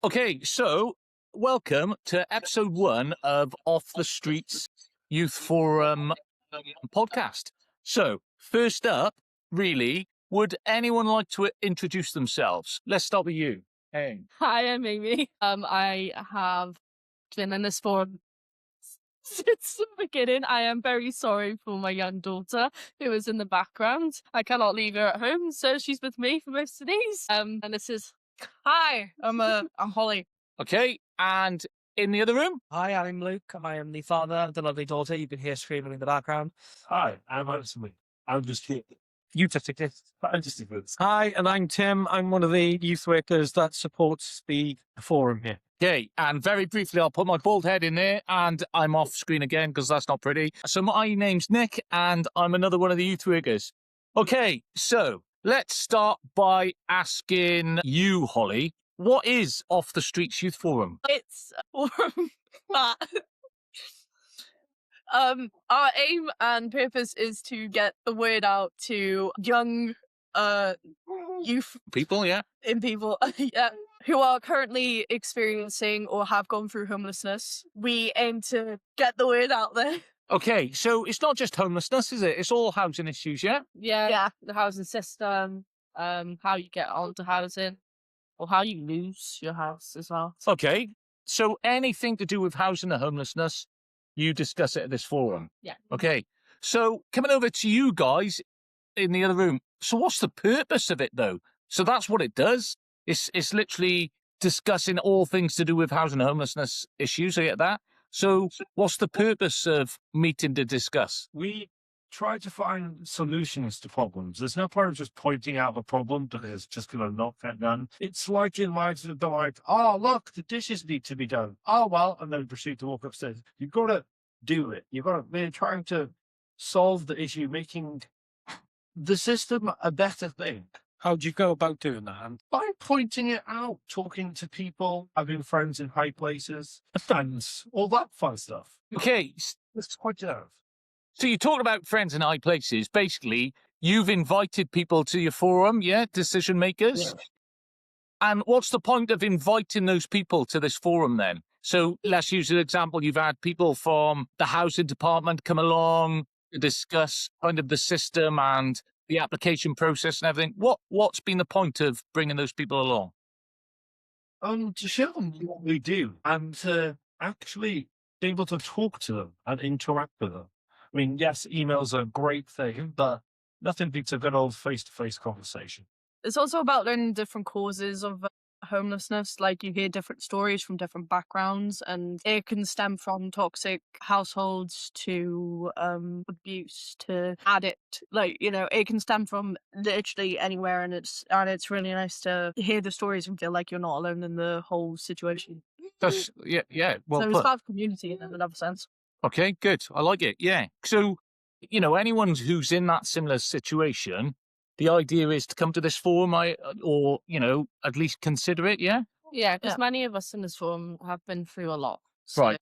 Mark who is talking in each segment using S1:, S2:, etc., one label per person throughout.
S1: Okay, so welcome to episode 1 of Off the Streets Youth Forum podcast. So, first up, really, would anyone like to introduce themselves? Let's start with you. Hey.
S2: Hi, I'm Amy. I have been in this forum since the beginning. I am very sorry for my young daughter who is in the background. I cannot leave her at home, so she's with me for most of these. And this is hi. I'm Holly.
S1: Okay, and in the other room?
S3: Hi, I'm Luke. I am the father of the lovely daughter. You can hear screaming in the background.
S4: Hi, I'm Anthony. I'm just here.
S3: You just exist.
S4: I'm just here.
S3: Hi, and I'm Tim. I'm one of the youth workers that supports the forum here.
S1: Okay, and very briefly, I'll put my bald head in there, and I'm off screen again because that's not pretty. So my name's Nick, and I'm another one of the youth workers. Okay, so let's start by asking you, Holly, what is Off the Streets Youth Forum?
S2: It's a forum that our aim and purpose is to get the word out to young youth
S1: People, yeah?
S2: yeah, who are currently experiencing or have gone through homelessness. We aim to get the word out there.
S1: Okay, so it's not just homelessness, is it? It's all housing issues, yeah?
S2: Yeah, the housing system, how you get onto housing, or how you lose your house as well.
S1: Okay, so anything to do with housing and homelessness, you discuss it at this forum.
S2: Yeah.
S1: Okay, so coming over to you guys in the other room. So what's the purpose of it, though? So that's what it does. It's literally discussing all things to do with housing and homelessness issues. I get that. So what's the purpose of meeting to discuss?
S4: We try to find solutions to problems. There's no point of just pointing out a problem that is just going to not get done. It's like in life, they're like, oh, look, the dishes need to be done. Oh, well, and then proceed to walk upstairs. You've got to do it. You've got to, we're trying to solve the issue, making the system a better thing.
S3: How do you go about doing that? And
S4: By pointing it out, talking to people, having friends in high places, and all that fun stuff.
S1: Okay,
S4: Let's point it out.
S1: so you talked about friends in high places. Basically, you've invited people to your forum, yeah? Decision makers.
S4: Yeah.
S1: And what's the point of inviting those people to this forum then? So let's use an example. You've had people from the housing department come along to discuss kind of the system and the application process and everything. What's been the point of bringing those people along?
S4: To show them what we do and to actually be able to talk to them and interact with them. I mean, yes, emails are a great thing, but nothing beats a good old face-to-face conversation.
S2: It's also about learning different causes of homelessness. Like, you hear different stories from different backgrounds, and it can stem from toxic households to abuse to addict. Like, it can stem from literally anywhere, and it's really nice to hear the stories and feel like you're not alone in the whole situation.
S1: That's, yeah. Well
S2: so it's
S1: put.
S2: about community in another sense.
S1: Okay, good. I like it. Yeah. So, anyone who's in that similar situation, the idea is to come to this forum or, at least consider it. Yeah.
S2: Yeah, because many of us in this forum have been through a lot. So
S1: Right.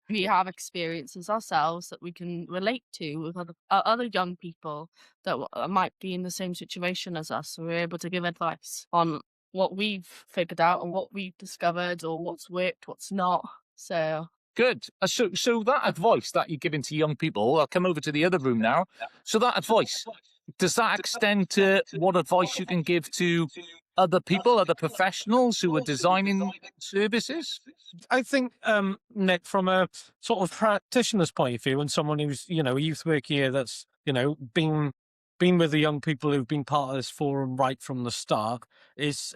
S2: we have experiences ourselves that we can relate to with other young people that might be in the same situation as us. So we're able to give advice on what we've figured out and what we've discovered, or what's worked, what's not. So
S1: Good. So that advice that you're giving to young people, I'll come over to the other room now. So that advice, does that extend to what advice you can give to other people, other professionals who are designing services?
S3: I think, Nick, from a sort of practitioner's point of view, and someone who's, a youth worker here that's, been with the young people who've been part of this forum right from the start, it's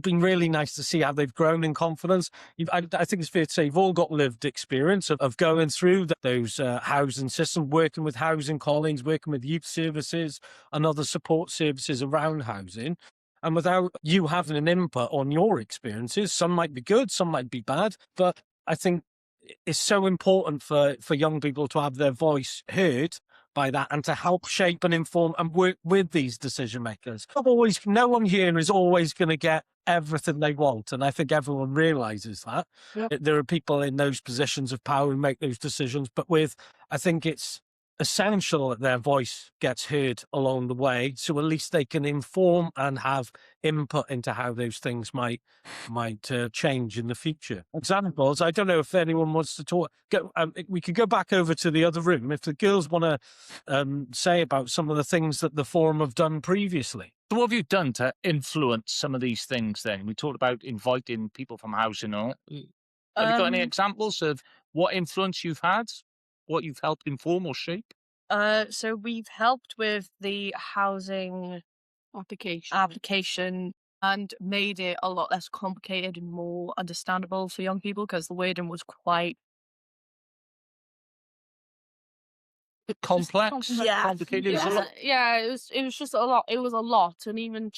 S3: been really nice to see how they've grown in confidence. I think it's fair to say you've all got lived experience of going through those housing systems, working with housing colleagues, working with youth services and other support services around housing. And without you having an input on your experiences, some might be good, some might be bad, but I think it's so important for young people to have their voice heard by that and to help shape and inform and work with these decision makers. No one here is always going to get everything they want, and I think everyone realizes that.
S2: Yep.
S3: There are people in those positions of power who make those decisions, but I think it's essential that their voice gets heard along the way, so at least they can inform and have input into how those things might change in the future. Examples, I don't know if anyone wants to talk. We could go back over to the other room if the girls want to say about some of the things that the forum have done previously.
S1: So what have you done to influence some of these things then? We talked about inviting people from housing on it. Have you got any examples of what influence you've had? What you've helped inform or shape?
S2: So we've helped with the housing application and made it a lot less complicated and more understandable for young people, because the wording was quite
S1: Complex?
S2: Yeah.
S1: Complicated? There's a lot.
S2: Yeah, it was just a lot. It was a lot, and even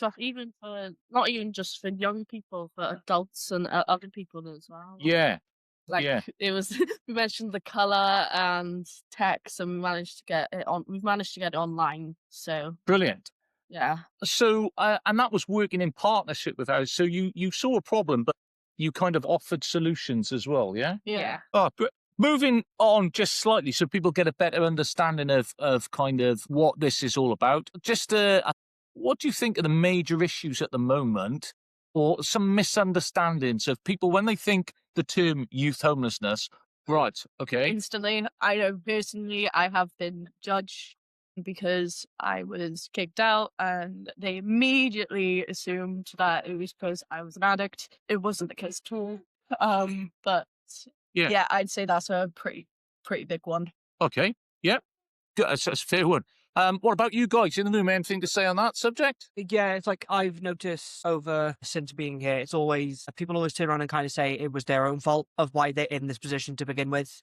S2: for not even just for young people, for adults and other people as well.
S1: Yeah.
S2: Like
S1: Yeah.
S2: it was, we mentioned the color and text, and we managed to get it on. We've managed to get it online. So
S1: Brilliant.
S2: yeah,
S1: So, and that was working in partnership with us. So you saw a problem, but you kind of offered solutions as well, yeah?
S2: yeah.
S1: Oh, but moving on just slightly so people get a better understanding of kind of what this is all about. Just what do you think are the major issues at the moment, or some misunderstandings of people when they think the term youth homelessness? Right, okay.
S2: Instantly, I know personally, I have been judged because I was kicked out, and they immediately assumed that it was because I was an addict. It wasn't the case at all. But
S1: Yeah.
S2: yeah, I'd say that's a pretty big one.
S1: Okay, yeah, good, that's a fair one. What about you guys in the room? Anything to say on that subject?
S5: Yeah, it's like I've noticed over since being here, it's always people always turn around and kind of say it was their own fault of why they're in this position to begin with.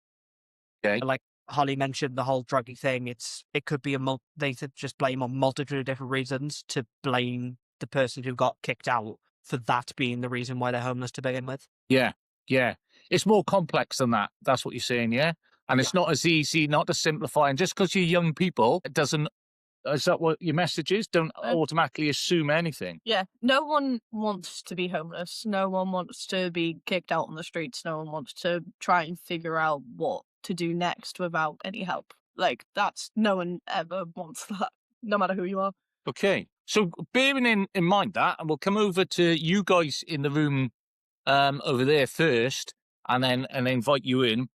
S1: Okay.
S5: Like Holly mentioned, the whole druggy thing. It could be they could just blame on multitude of different reasons to blame the person who got kicked out for that being the reason why they're homeless to begin with.
S1: Yeah, yeah. It's more complex than that. That's what you're saying, yeah? And it's not as easy, not to simplify. And just because you're young people, it doesn't, is that what your message is? Don't automatically assume anything.
S2: Yeah, no one wants to be homeless. No one wants to be kicked out on the streets. No one wants to try and figure out what to do next without any help. Like, no one ever wants that, no matter who you are.
S1: Okay. So bearing in mind that, and we'll come over to you guys in the room over there first, and then invite you in.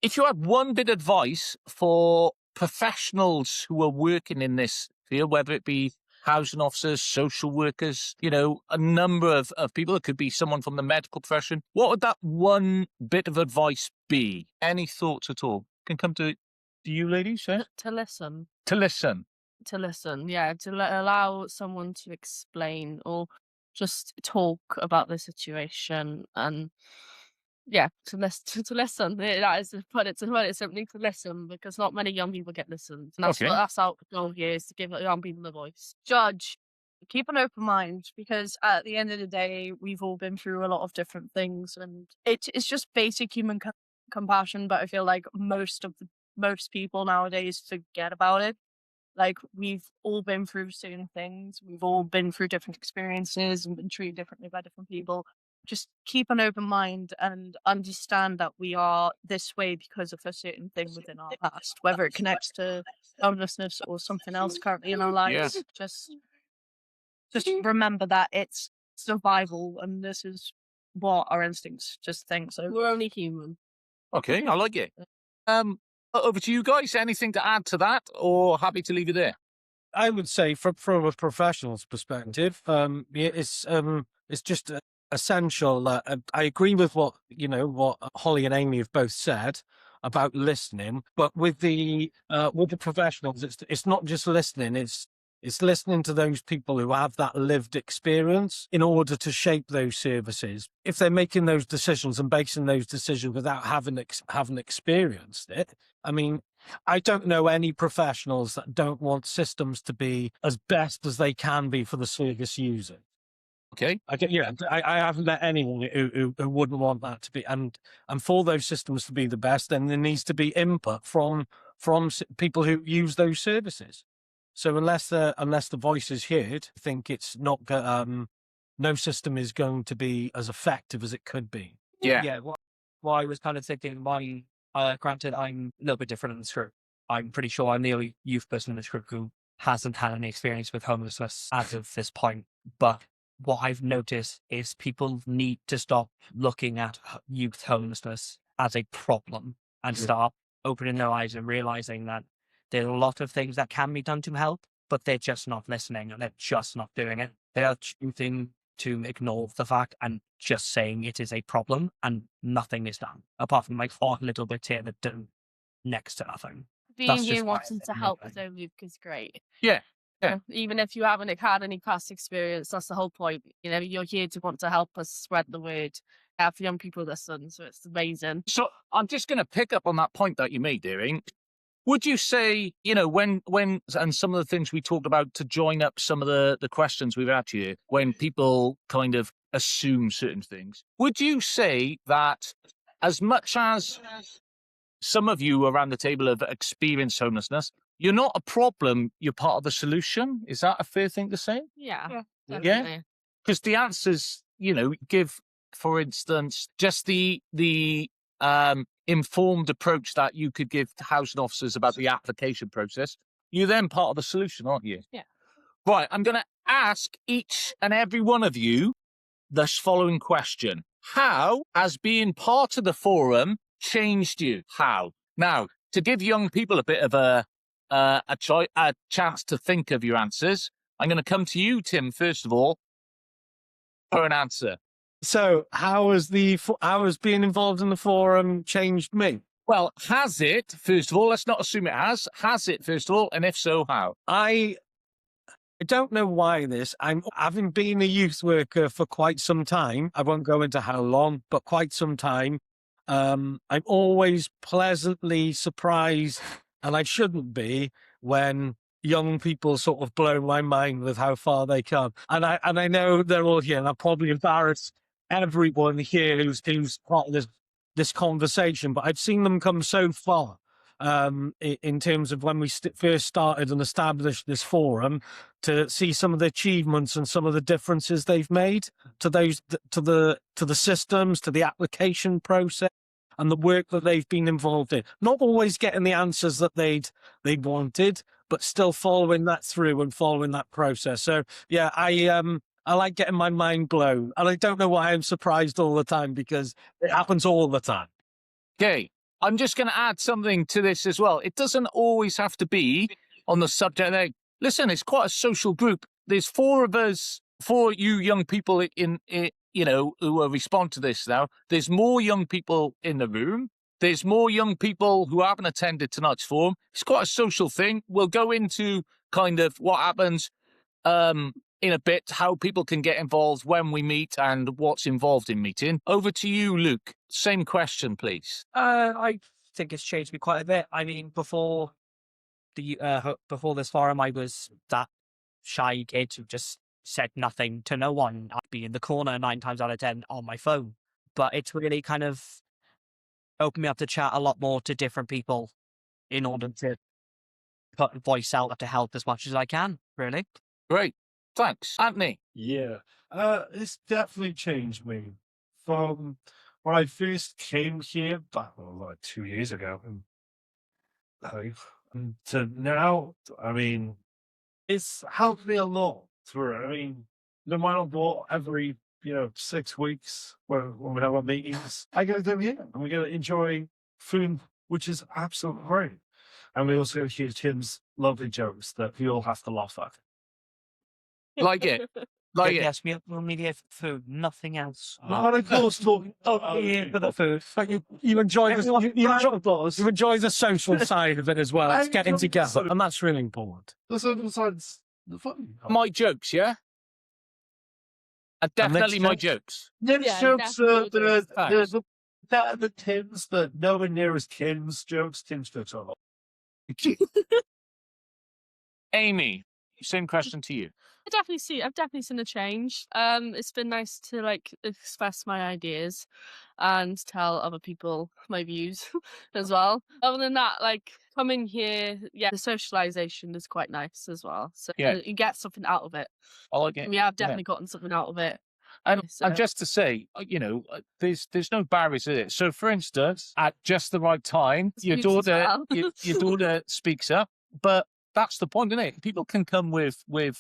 S1: If you had one bit of advice for professionals who are working in this field, whether it be housing officers, social workers, a number of people, it could be someone from the medical profession, what would that one bit of advice be? Any thoughts at all? Can come to you ladies, yeah?
S2: To listen.
S1: To listen.
S2: To listen, yeah, to allow someone to explain or just talk about the situation, and yeah, to listen. That is to put it simply, to listen, because not many young people get listened, and
S1: Okay.
S2: that's our goal here, is to give young people a voice. Judge, keep an open mind, because at the end of the day, we've all been through a lot of different things, and it's just basic human compassion. But I feel like most people nowadays forget about it. Like, we've all been through certain things. We've all been through different experiences and been treated differently by different people. Just keep an open mind and understand that we are this way because of a certain thing within our past, whether it connects to homelessness or something else currently in our lives. Just remember that it's survival, and this is what our instincts just think. So we're only human.
S1: Okay, I like it. Over to you guys. Anything to add to that, or happy to leave it there?
S3: I would say from a professional's perspective, it's just essential that I agree with what Holly and Amy have both said about listening, but with the professionals, it's not just listening; it's listening to those people who have that lived experience in order to shape those services. If they're making those decisions and basing those decisions without having experienced it, I mean, I don't know any professionals that don't want systems to be as best as they can be for the service user.
S1: Okay.
S3: I haven't met anyone who wouldn't want that to be, and for those systems to be the best, then there needs to be input from people who use those services. So unless the voice is heard, I think it's not. No system is going to be as effective as it could be.
S1: Yeah.
S5: Yeah. What I was kind of thinking, granted, I'm a little bit different in this group. I'm pretty sure I'm the only youth person in this group who hasn't had any experience with homelessness as of this point. But what I've noticed is people need to stop looking at youth homelessness as a problem and start opening their eyes and realizing that there are a lot of things that can be done to help, but they're just not listening and they're just not doing it. They are choosing to ignore the fact and just saying it is a problem and nothing is done, apart from like 4 little bits here that do next to nothing.
S2: Being
S5: That's
S2: here
S5: just my
S2: wanting to
S5: opinion,
S2: help
S5: but-
S2: with own Luke is great.
S1: Yeah.
S2: You know, even if you haven't had any past experience, that's the whole point. You know, you're here to want to help us spread the word. Have young people listen, so it's amazing.
S1: So I'm just going to pick up on that point that you made, Erin. Would you say, you know, when and some of the things we talked about to join up some of the questions we've had here, when people kind of assume certain things, would you say that as much as some of you around the table have experienced homelessness, you're not a problem, you're part of the solution? Is that a fair thing to say?
S2: Yeah,
S1: Yeah?
S2: definitely.
S1: Because the answers, you know, give, for instance, just the informed approach that you could give to housing officers about the application process. You're then part of the solution, aren't you?
S2: Yeah.
S1: Right. I'm going to ask each and every one of you this following question: how has being part of the forum changed you? How? Now, to give young people a bit of a chance to think of your answers, I'm going to come to you, Tim, first of all, for an answer.
S3: So how has being involved in the forum changed me?
S1: Well, has it, first of all, let's not assume it has it, first of all, and if so, how?
S3: I don't know why having been a youth worker for quite some time, I won't go into how long, but quite some time, I'm always pleasantly surprised, and I shouldn't be, when young people sort of blow my mind with how far they come. And I know they're all here, and I'll probably embarrass everyone here who's part of this conversation, but I've seen them come so far in terms of when we first started and established this forum, to see some of the achievements and some of the differences they've made to the systems, to the application process, and the work that they've been involved in. Not always getting the answers that they'd wanted, but still following that through and following that process. So yeah, I like getting my mind blown, and I don't know why I'm surprised all the time, because it happens all the time.
S1: Okay, I'm just going to add something to this as well. It doesn't always have to be on the subject. Listen, it's quite a social group. There's 4 of us, 4 you young people in you know, who will respond to this now. There's more young people in the room. There's more young people who haven't attended tonight's forum. It's quite a social thing. We'll go into kind of what happens in a bit, how people can get involved when we meet and what's involved in meeting. Over to you, Luke. Same question, please.
S5: I think it's changed me quite a bit. I mean, before this forum, I was that shy kid who just said nothing to no one. I'd be in the corner 9 times out of 10 on my phone. But it's really kind of opened me up to chat a lot more to different people in order to put voice out to help as much as I can, really.
S1: Great. Thanks. Anthony.
S4: Yeah, it's definitely changed me from when I first came here back like 2 years ago, to now. I mean, it's helped me a lot through it. I mean, no matter what, every 6 weeks when we have our meetings, I go down here and we get to enjoy food, which is absolutely great. And we also hear Tim's lovely jokes that we all have to laugh at.
S1: Like it. Like it.
S5: Yes, we only here for food, nothing else.
S4: Not of course talking
S5: Here for the food.
S3: But you enjoy you enjoy the social side of it as well. It's getting together, and that's really important.
S4: the social side's the fun.
S1: My jokes, yeah? Definitely my jokes.
S4: Next
S2: Yeah,
S4: jokes
S2: definitely
S4: are the Tim's, but nowhere near as Tim's jokes. Tim's jokes are a lot.
S1: Amy, same question to you.
S2: I've definitely seen a change. It's been nice to like express my ideas and tell other people my views as well. Other than that, like coming here, yeah, the socialization is quite nice as well. So
S1: Yeah.
S2: you get something out of it.
S1: I like it.
S2: We have definitely gotten something out of it.
S1: And
S2: So-
S1: just to say, there's no barriers in it. So, for instance, at just the right time, your
S2: Speaks as
S1: daughter
S2: well.
S1: your daughter speaks up, but that's the point, isn't it? People can come with their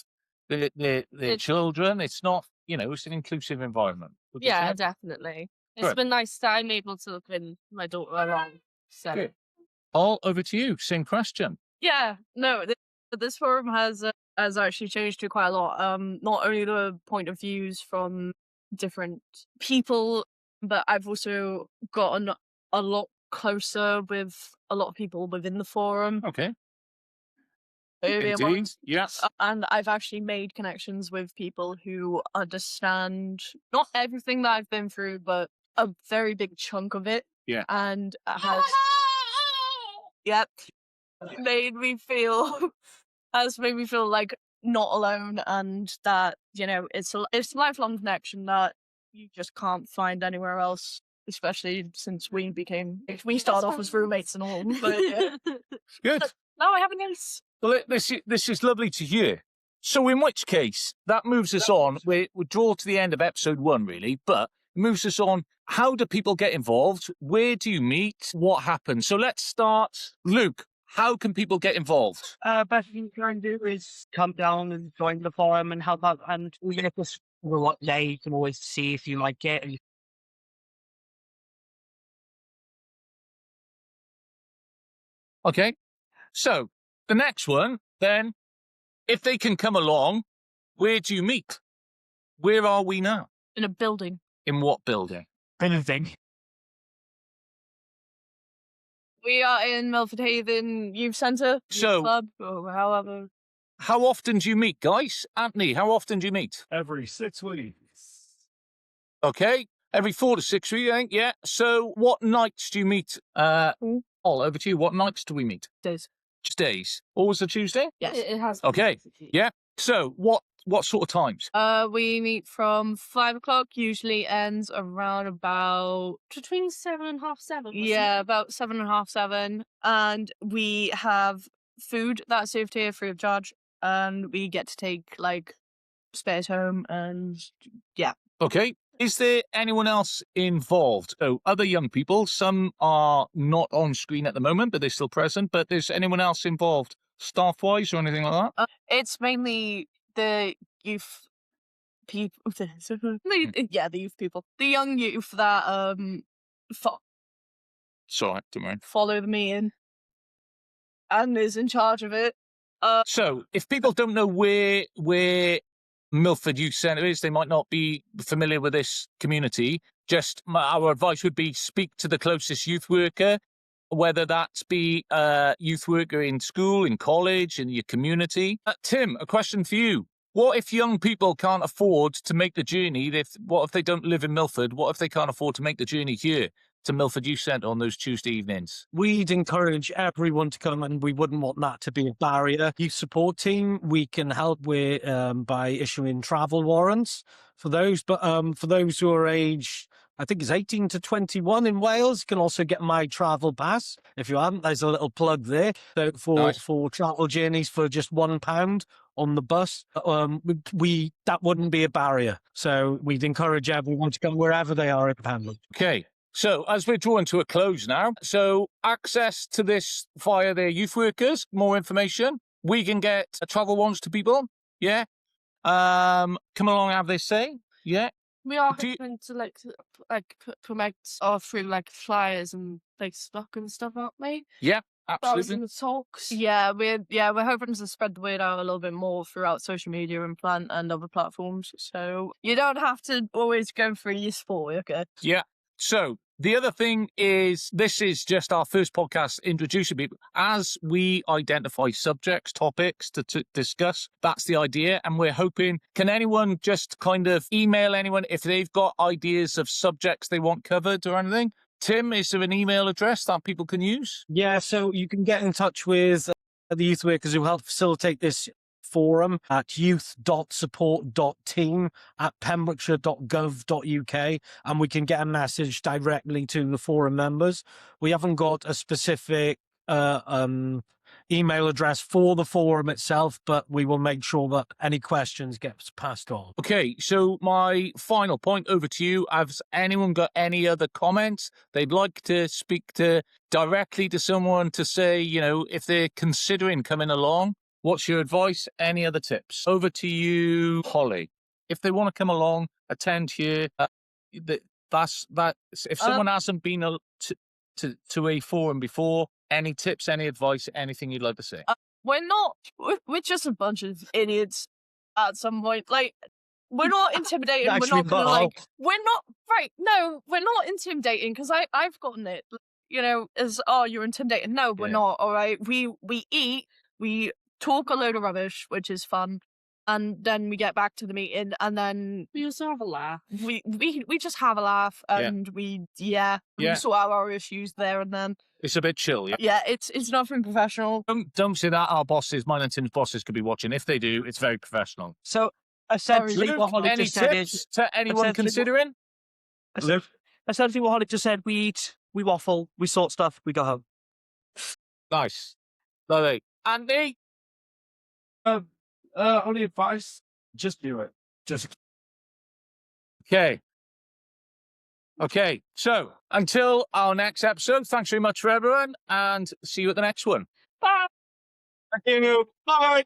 S2: It-
S1: children. It's not, it's an inclusive environment. Would you
S2: Yeah,
S1: say?
S2: definitely. It's
S1: Good.
S2: been nice that I'm able to bring my daughter along. So
S1: Good. All over to you. Same question.
S2: yeah, no, this forum has actually changed to quite a lot. Not only the point of views from different people, but I've also gotten a lot closer with a lot of people within the forum.
S1: Okay.
S2: Maybe I'm
S1: Indeed. Yes.
S2: And I've actually made connections with people who understand not everything that I've been through, but a very big chunk of it.
S1: Yeah.
S2: And made me feel has made me feel like not alone, and that it's a lifelong connection that you just can't find anywhere else. Especially since we started off as roommates and all. But yeah.
S1: Good.
S2: Now I have a niece.
S1: Well, this is lovely to hear. So, in which case, that moves us on. We draw to the end of episode 1, really, but moves us on. How do people get involved? Where do you meet? What happens? So, let's start. Luke, how can people get involved?
S5: Best thing you can do is come down and join the forum and help out. And even if it's for what day, you can always see if you like it. And
S1: Okay. So, the next one, then, if they can come along, where do you meet? Where are we now?
S2: In a building.
S1: In what building?
S5: anything.
S2: We are in Milford Haven Youth Centre,
S1: So-
S2: club, or however.
S1: How often do you meet, guys? Anthony, how often do you meet?
S4: Every 6 weeks.
S1: Okay. Every 4 to 6 weeks, I think. Yeah. So, what nights do you meet? All over to you. What nights do we meet?
S2: Days.
S1: Just days. Always a Tuesday?
S2: Yes.
S6: It has.
S1: Okay. Yeah. So, what sort of times?
S2: We meet from 5 o'clock. Usually ends around about
S6: Between 7 and half 7. wasn't
S2: yeah,
S6: it?
S2: about 7:30, 7, and we have food that's served here free of charge, and we get to take like spares home, and
S1: Okay. Is there anyone else involved? Oh, other young people. Some are not on screen at the moment, but they're still present. But is anyone else involved, staff-wise or anything like that?
S2: it's mainly the youth people. The youth people, the young youth that
S1: It's all right, don't worry.
S2: follow the meeting and is in charge of it.
S1: So, if people don't know where Milford Youth Centre is, they might not be familiar with this community. Just our advice would be speak to the closest youth worker, whether that be a youth worker in school, in college, in your community. Tim, a question for you. What if young people can't afford to make the journey? What if they don't live in Milford? What if they can't afford to make the journey here to Milford Youth Centre on those Tuesday evenings?
S3: We'd encourage everyone to come, and we wouldn't want that to be a barrier. Youth support team, we can help with by issuing travel warrants for those. But for those who are aged, I think it's 18 to 21 in Wales, you can also get My Travel Pass. If you haven't, there's a little plug there. So
S1: Nice.
S3: for travel journeys for just £1 on the bus, that wouldn't be a barrier. So we'd encourage everyone to come wherever they are in Pembrokeshire.
S1: Okay. So, as we're drawing to a close now, so access to this via their youth workers, more information. We can get travel warrants to people. Yeah. Come along and have this say. Yeah.
S6: We are
S1: Do you-
S6: hoping to promote through like flyers and Facebook and stuff, aren't we? That was
S1: Absolutely.
S6: in the talks.
S2: Yeah, we're hoping to spread the word out a little bit more throughout social media and other platforms. So you don't have to always go for your sport, okay?
S1: Yeah. So the other thing is, this is just our first podcast introducing people. As we identify subjects, topics to discuss, that's the idea. And we're hoping, can anyone just kind of email anyone if they've got ideas of subjects they want covered or anything? Tim, is there an email address that people can use?
S3: Yeah, so you can get in touch with the youth workers who help facilitate this forum at youth.support.team@pembrokeshire.gov.uk, and we can get a message directly to the forum members. We haven't got a specific email address for the forum itself, but we will make sure that any questions gets passed on.
S1: Okay, so my final point over to you. Has anyone got any other comments they'd like to speak to directly to someone to say, you know, if they're considering coming along, what's your advice? Any other tips? Over to you, Holly. If they want to come along, attend here, that's that. If someone hasn't been to a forum before, any tips, any advice, anything you'd like to say?
S2: We're just a bunch of idiots at some point. Like, we're not intimidating. We're
S3: Actually,
S2: not gonna,
S3: Paul.
S2: like, we're not, right, no, we're not intimidating, because I've gotten it, you know, as, oh, you're intimidating. No, we're
S1: Yeah.
S2: not, all right? We eat, we talk a load of rubbish, which is fun, and then we get back to the meeting, and then
S6: We also have a laugh.
S2: we just have a laugh, and we sort out our issues there and then.
S1: It's a bit chill, yeah.
S2: Yeah, it's nothing professional.
S1: Don't say that. Our bosses, mine and Tim's bosses, could be watching. If they do, it's very professional.
S5: So essentially,
S1: Luke,
S5: what Holly
S1: any
S5: just said
S1: tips
S5: is
S1: to anyone
S5: essentially
S1: considering?
S5: essentially what Holly just said. We eat, we waffle, we sort stuff, we go home.
S1: Nice. Lovely. Andy?
S4: Only advice, just do it. Just
S1: Okay. So until our next episode, thanks very much for everyone, and see you at the next one. Bye.
S4: thank you. Bye.